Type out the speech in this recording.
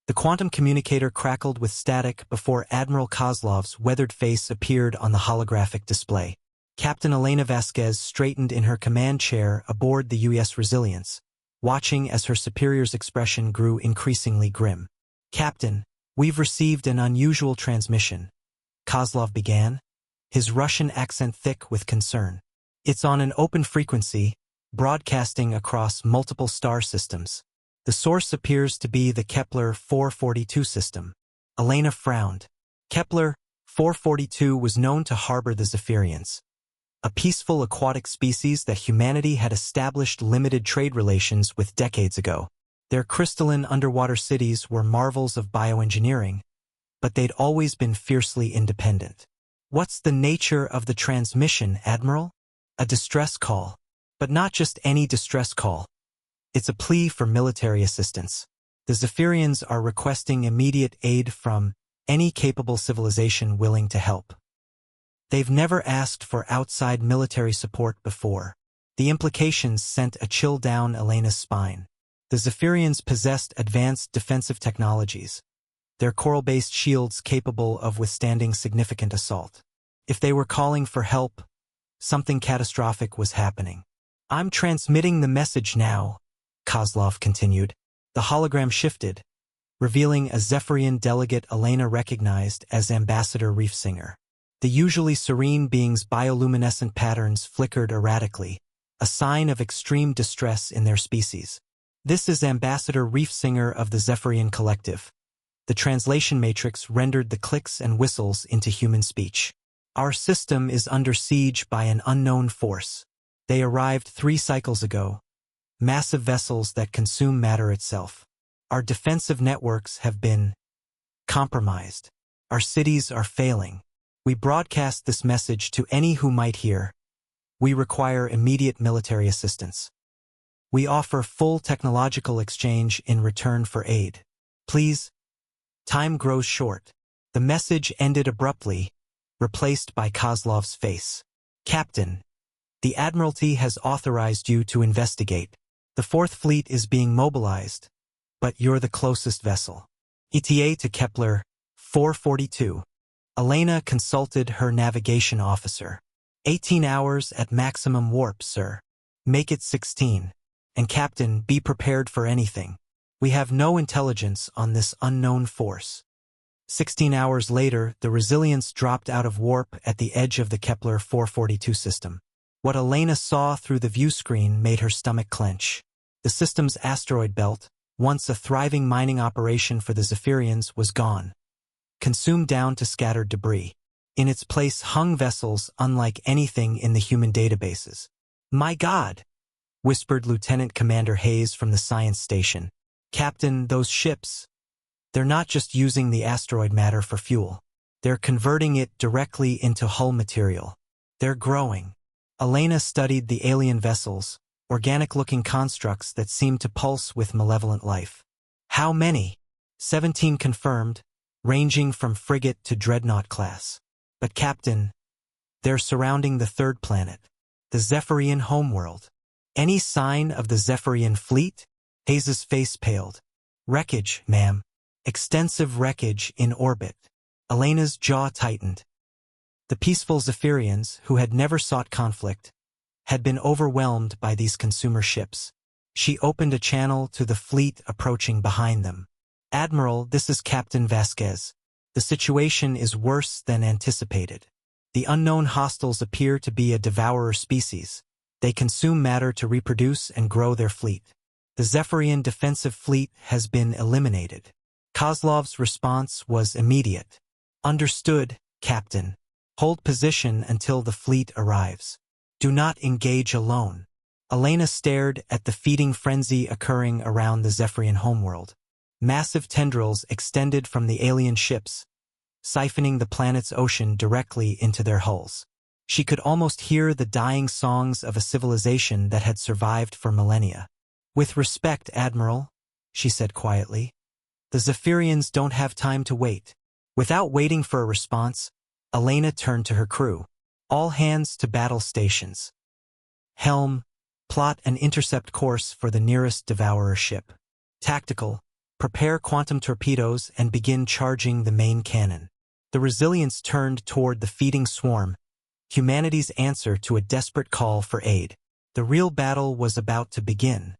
The quantum communicator crackled with static before Admiral Kozlov's weathered face appeared on the holographic display. Captain Elena Vasquez straightened in her command chair aboard the U.S. Resilience, watching as her superior's expression grew increasingly grim. "Captain, we've received an unusual transmission," Kozlov began, his Russian accent thick with concern. "It's on an open frequency, broadcasting across multiple star systems. The source appears to be the Kepler 442 system." Elena frowned. Kepler 442 was known to harbor the Zephyrians, a peaceful aquatic species that humanity had established limited trade relations with decades ago. Their crystalline underwater cities were marvels of bioengineering, but they'd always been fiercely independent. "What's the nature of the transmission, Admiral?" "A distress call. But not just any distress call. It's a plea for military assistance. The Zephyrians are requesting immediate aid from any capable civilization willing to help. They've never asked for outside military support before." The implications sent a chill down Elena's spine. The Zephyrians possessed advanced defensive technologies, their coral-based shields capable of withstanding significant assault. If they were calling for help, something catastrophic was happening. "I'm transmitting the message now," Kozlov continued. The hologram shifted, revealing a Zephyrian delegate Elena recognized as Ambassador Reefsinger. The usually serene being's bioluminescent patterns flickered erratically, a sign of extreme distress in their species. "This is Ambassador Reefsinger of the Zephyrian Collective." The translation matrix rendered the clicks and whistles into human speech. "Our system is under siege by an unknown force. They arrived 3 cycles ago, massive vessels that consume matter itself. Our defensive networks have been compromised. Our cities are failing. We broadcast this message to any who might hear. We require immediate military assistance. We offer full technological exchange in return for aid. Please." Time grows short. The message ended abruptly, replaced by Kozlov's face. "Captain, the Admiralty has authorized you to investigate. The Fourth Fleet is being mobilized, but you're the closest vessel. ETA to Kepler 442. Elena consulted her navigation officer. 18 hours at maximum warp, sir. Make it 16. And Captain, be prepared for anything. We have no intelligence on this unknown force." 16 hours later, the Resilience dropped out of warp at the edge of the Kepler 442 system. What Elena saw through the view screen made her stomach clench. The system's asteroid belt, once a thriving mining operation for the Zephyrians, was gone, consumed down to scattered debris. In its place hung vessels unlike anything in the human databases. "My God," whispered Lieutenant Commander Hayes from the science station. "Captain, those ships, they're not just using the asteroid matter for fuel. They're converting it directly into hull material. They're growing." Elena studied the alien vessels, organic-looking constructs that seemed to pulse with malevolent life. "How many?" 17 confirmed, ranging from frigate to dreadnought class. "But Captain, they're surrounding the 3rd planet, the Zephyrian homeworld. Any sign of the Zephyrian fleet?" Hayes's face paled. "Wreckage, ma'am. Extensive wreckage in orbit." Elena's jaw tightened. The peaceful Zephyrians, who had never sought conflict, had been overwhelmed by these consumer ships. She opened a channel to the fleet approaching behind them. "Admiral, this is Captain Vasquez. The situation is worse than anticipated. The unknown hostiles appear to be a devourer species. They consume matter to reproduce and grow their fleet. The Zephyrian defensive fleet has been eliminated." Kozlov's response was immediate. "Understood, Captain. Hold position until the fleet arrives. Do not engage alone." Elena stared at the feeding frenzy occurring around the Zephyrian homeworld. Massive tendrils extended from the alien ships, siphoning the planet's ocean directly into their hulls. She could almost hear the dying songs of a civilization that had survived for millennia. "With respect, Admiral," she said quietly, "the Zephyrians don't have time to wait." Without waiting for a response, Elena turned to her crew. "All hands to battle stations. Helm, plot and intercept course for the nearest devourer ship. Tactical, Prepare quantum torpedoes and begin charging the main cannon. The Resilience turned toward the feeding swarm, humanity's answer to a desperate call for aid. The real battle was about to begin.